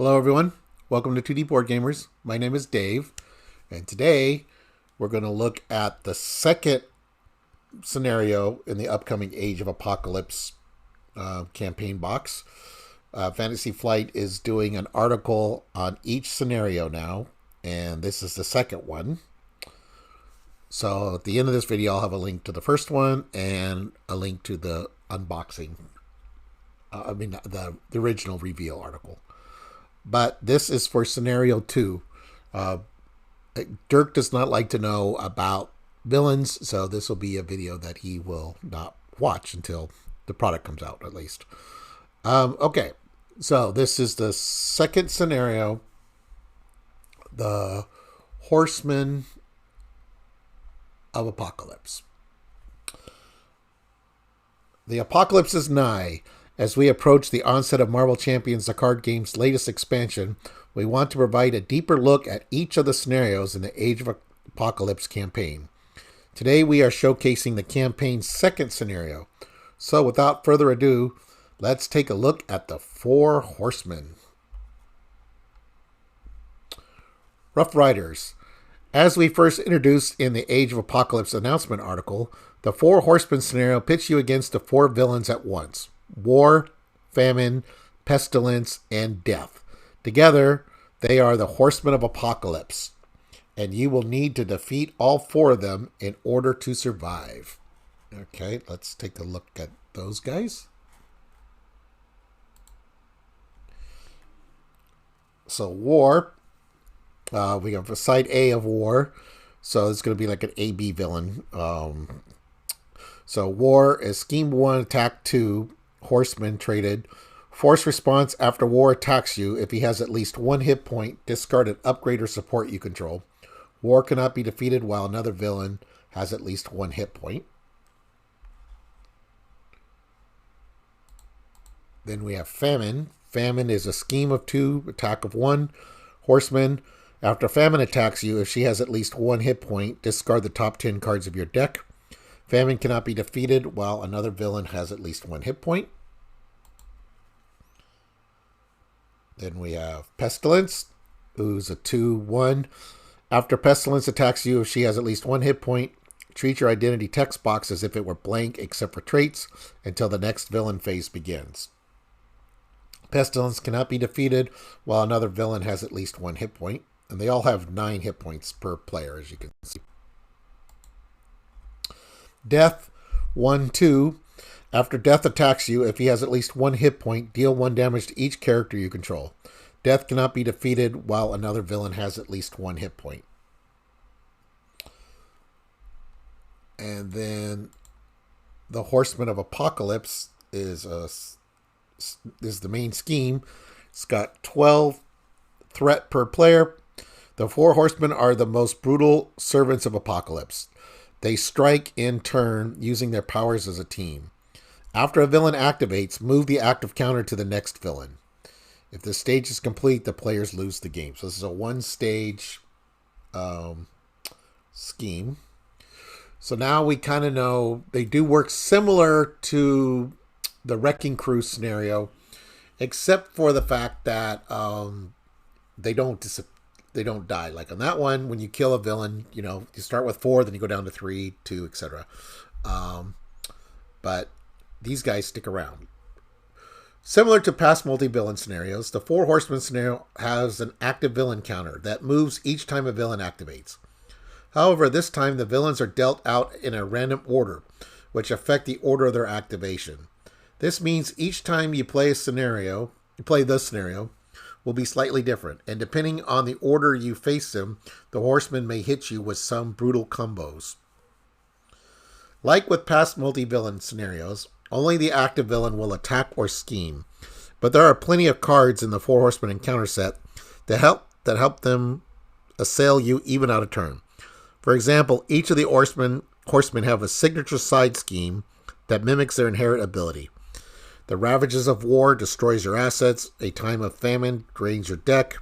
Hello everyone, welcome to 2D Board Gamers. My name is Dave, and today we're going to look at the second scenario in the upcoming Age of Apocalypse campaign box. Fantasy Flight is doing an article on each scenario now, and this is the second one. So at the end of this video I'll have a link to the first one and a link to the unboxing, the original reveal article. But this is for scenario 2. Dirk does not like to know about villains, so this will be a video that he will not watch until the product comes out, at least. Okay, so this is the second scenario. The Horseman of Apocalypse. The apocalypse is nigh. As we approach the onset of Marvel Champions, the card game's latest expansion, we want to provide a deeper look at each of the scenarios in the Age of Apocalypse campaign. Today we are showcasing the campaign's second scenario. So without further ado, let's take a look at the Four Horsemen. Rough Riders. As we first introduced in the Age of Apocalypse announcement article, the Four Horsemen scenario pits you against the four villains at once. War, famine, pestilence, and death. Together, they are the Horsemen of Apocalypse, and you will need to defeat all four of them in order to survive. Okay, let's take a look at those guys. So, War, we have a side A of War, so it's going to be like an AB villain. So, War is Scheme 1, Attack 2. Horseman traded. Force response after War attacks you. If he has at least one hit point, discard an upgrade or support you control. War cannot be defeated while another villain has at least one hit point. Then we have Famine. Famine is a scheme of 2, attack of 1. Horseman. After Famine attacks you, if she has at least one hit point, discard the top 10 cards of your deck. Famine cannot be defeated while another villain has at least one hit point. Then we have Pestilence, who's a 2/1. After Pestilence attacks you, if she has at least one hit point, treat your identity text box as if it were blank except for traits until the next villain phase begins. Pestilence cannot be defeated while another villain has at least one hit point, and they all have 9 hit points per player, as you can see. Death, 1/2. After Death attacks you, if he has at least one hit point, deal 1 damage to each character you control. Death cannot be defeated while another villain has at least one hit point. And then the Horseman of Apocalypse is the main scheme. It's got 12 threat per player. The Four Horsemen are the most brutal servants of Apocalypse. They strike in turn using their powers as a team. After a villain activates, move the active counter to the next villain. If the stage is complete, the players lose the game. So this is a one-stage scheme. So now we kind of know they do work similar to the Wrecking Crew scenario, except for the fact that they don't die. Like on that one, when you kill a villain, you start with 4, then you go down to 3, 2, etc. But these guys stick around. Similar to past multi-villain scenarios, the Four Horsemen scenario has an active villain counter that moves each time a villain activates. However, this time the villains are dealt out in a random order, which affect the order of their activation. This means each time you play the scenario will be slightly different, and depending on the order you face them, the Horseman may hit you with some brutal combos. Like with past multi-villain scenarios, only the active villain will attack or scheme, but there are plenty of cards in the Four Horsemen encounter set that help them assail you even out of turn. For example, each of the Horsemen have a signature side scheme that mimics their inherent ability. The Ravages of War destroys your assets. A Time of Famine drains your deck.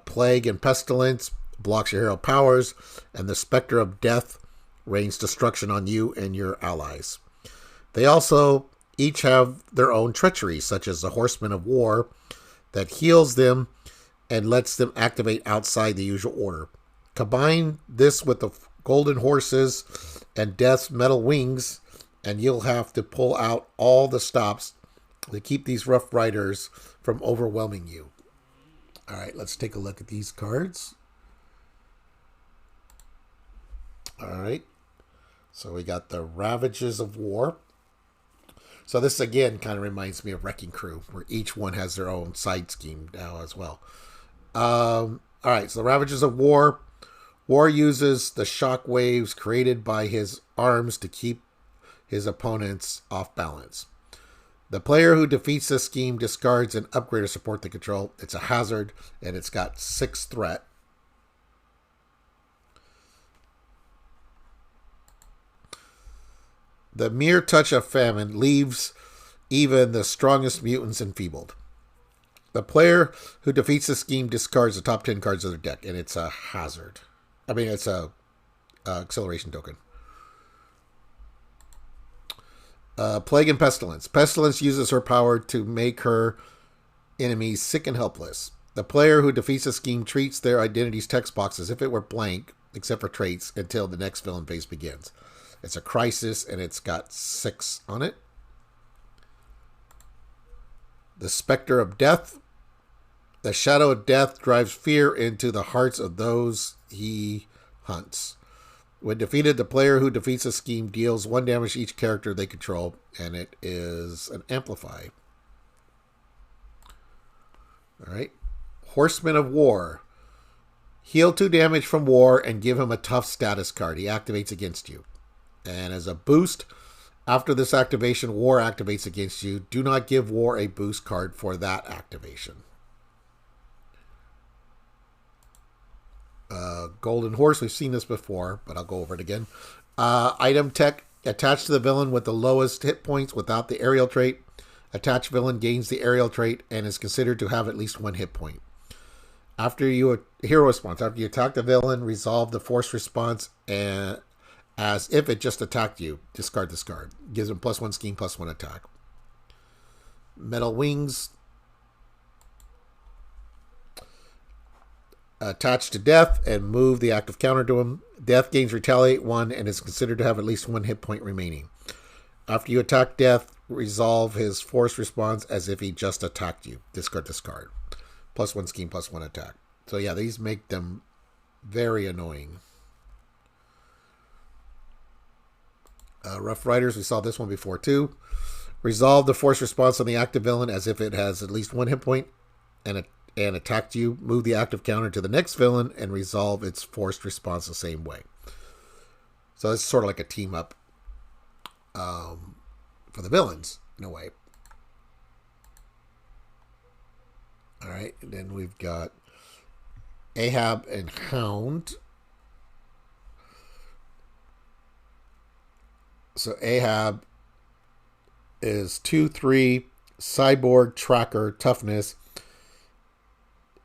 Plague and Pestilence blocks your hero powers. And the Spectre of Death rains destruction on you and your allies. They also each have their own treachery, such as the Horsemen of War that heals them and lets them activate outside the usual order. Combine this with the Golden Horses and Death's metal wings, and you'll have to pull out all the stops to keep these Rough Riders from overwhelming you. All right, let's take a look at these cards. All right, so we got the Ravages of War. So this, again, kind of reminds me of Wrecking Crew, where each one has their own side scheme now as well. All right, so the Ravages of War. War uses the shock waves created by his arms to keep his opponents off balance. The player who defeats this scheme discards an upgrade or support they control. It's a hazard, and it's got 6 threat. The mere touch of famine leaves even the strongest mutants enfeebled. The player who defeats the scheme discards the top 10 cards of their deck, and it's a hazard. I mean, it's a acceleration token. Plague and Pestilence. Pestilence uses her power to make her enemies sick and helpless. The player who defeats the scheme treats their identity's text box as if it were blank, except for traits, until the next villain phase begins. It's a crisis, and it's got 6 on it. The Spectre of Death. The Shadow of Death drives fear into the hearts of those he hunts. When defeated, the player who defeats a scheme deals 1 damage to each character they control, and it is an Amplify. Alright. Horseman of War. Heal 2 damage from War and give him a tough status card. He activates against you. And as a boost, after this activation, War activates against you. Do not give War a boost card for that activation. Golden Horse, we've seen this before, but I'll go over it again. Item tech, attached to the villain with the lowest hit points without the aerial trait. Attached villain gains the aerial trait and is considered to have at least 1 hit point. After you hero response, after you attack the villain, resolve the force response and as if it just attacked you. Discard this card. Gives him +1 scheme, +1 attack. Metal Wings. Attached to Death and move the active counter to him. Death gains Retaliate 1 and is considered to have at least 1 hit point remaining. After you attack Death, resolve his force response as if he just attacked you. Discard this card. +1 scheme, +1 attack. So yeah, these make them very annoying. Rough Riders, we saw this one before too. Resolve the force response on the active villain as if it has at least 1 hit point and attacked you. Move the active counter to the next villain and resolve its forced response the same way. So it's sort of like a team up for the villains in a way. All right, and then we've got Ahab and Hound. So Ahab is 2/3 cyborg tracker toughness.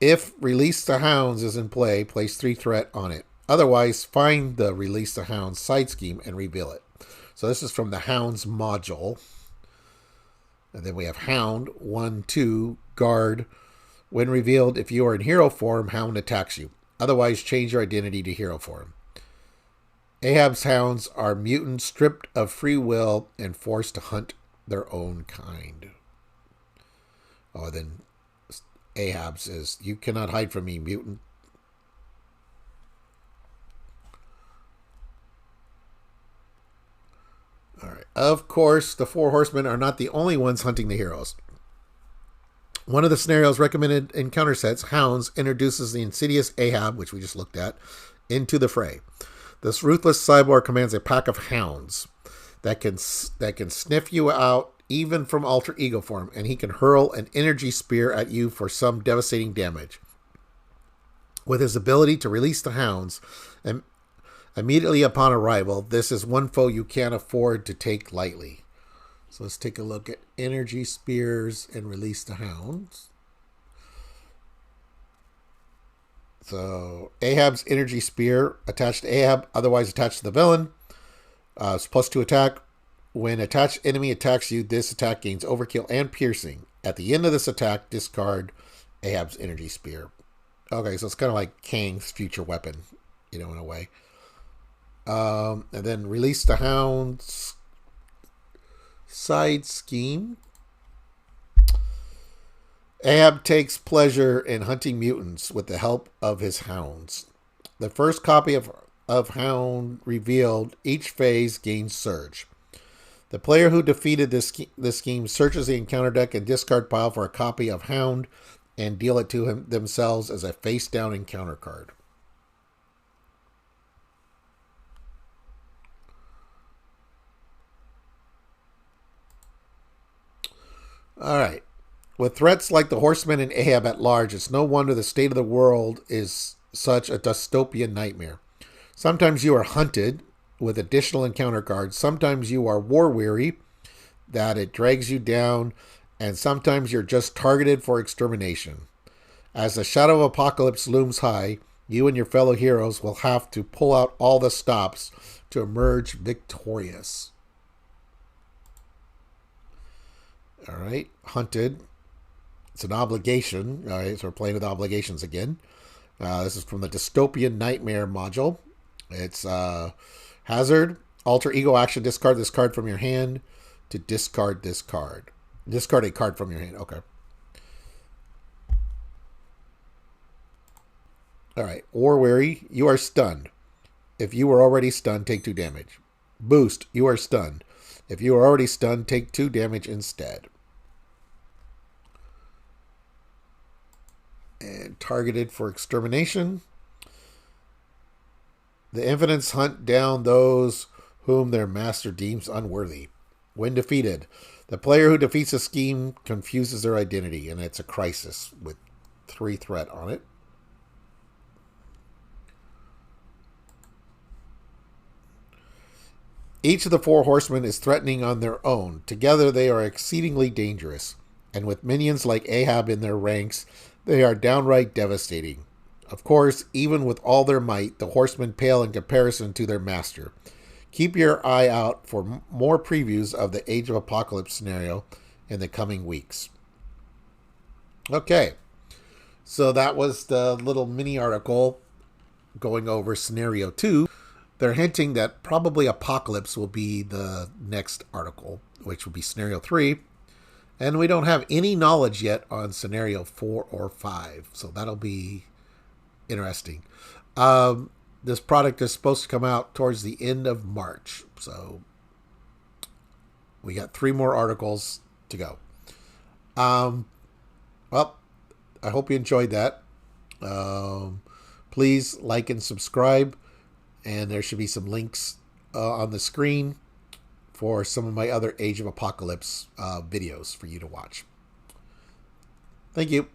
If Release the Hounds is in play, place 3 threat on it. Otherwise, find the Release the Hounds side scheme and reveal it. So this is from the Hounds module. And then we have Hound, 1/2, guard. When revealed, if you are in hero form, Hound attacks you. Otherwise, change your identity to hero form. Ahab's hounds are mutants stripped of free will and forced to hunt their own kind. Oh, then Ahab's is, you cannot hide from me, mutant. All right. Of course, the 4 horsemen are not the only ones hunting the heroes. One of the scenarios recommended in counter sets, Hounds, introduces the insidious Ahab, which we just looked at, into the fray. This ruthless cyborg commands a pack of hounds that can sniff you out even from alter ego form, and he can hurl an energy spear at you for some devastating damage. With his ability to release the hounds and immediately upon arrival, this is one foe you can't afford to take lightly. So let's take a look at energy spears and release the hounds. So Ahab's energy spear attached to Ahab, otherwise attached to the villain. It's +2 attack. When attached enemy attacks you, this attack gains overkill and piercing. At the end of this attack, discard Ahab's energy spear. Okay, so it's kind of like Kang's future weapon, in a way. And then release the hound's side scheme. Ahab takes pleasure in hunting mutants with the help of his hounds. The first copy of Hound revealed, each phase gains Surge. The player who defeated this scheme searches the encounter deck and discard pile for a copy of Hound and deal it to themselves as a face-down encounter card. All right. With threats like the Horseman and Ahab at large, it's no wonder the state of the world is such a dystopian nightmare. Sometimes you are hunted with additional encounter cards. Sometimes you are war weary, that it drags you down, and sometimes you're just targeted for extermination. As the shadow of apocalypse looms high, you and your fellow heroes will have to pull out all the stops to emerge victorious. All right, hunted. It's an obligation. All right, so we're playing with obligations again. This is from the Dystopian Nightmare module. It's hazard, alter ego action, discard this card from your hand to discard this card. Discard a card from your hand. Okay. All right. War Weary, you are stunned. If you were already stunned, take 2 damage. Boost, you are stunned. If you are already stunned, take 2 damage instead. And targeted for extermination. The Infinites hunt down those whom their master deems unworthy. When defeated, the player who defeats a scheme confuses their identity, and it's a crisis with 3 threat on it. Each of the 4 horsemen is threatening on their own. Together they are exceedingly dangerous, and with minions like Ahab in their ranks, they are downright devastating. Of course, even with all their might, the horsemen pale in comparison to their master. Keep your eye out for more previews of the Age of Apocalypse scenario in the coming weeks. Okay, so that was the little mini article going over Scenario 2. They're hinting that probably Apocalypse will be the next article, which will be Scenario 3. And we don't have any knowledge yet on Scenario 4 or 5, so that'll be interesting. This product is supposed to come out towards the end of March, so we got 3 more articles to go. Well, I hope you enjoyed that. Please like and subscribe, and there should be some links on the screen for some of my other Age of Apocalypse videos for you to watch. Thank you.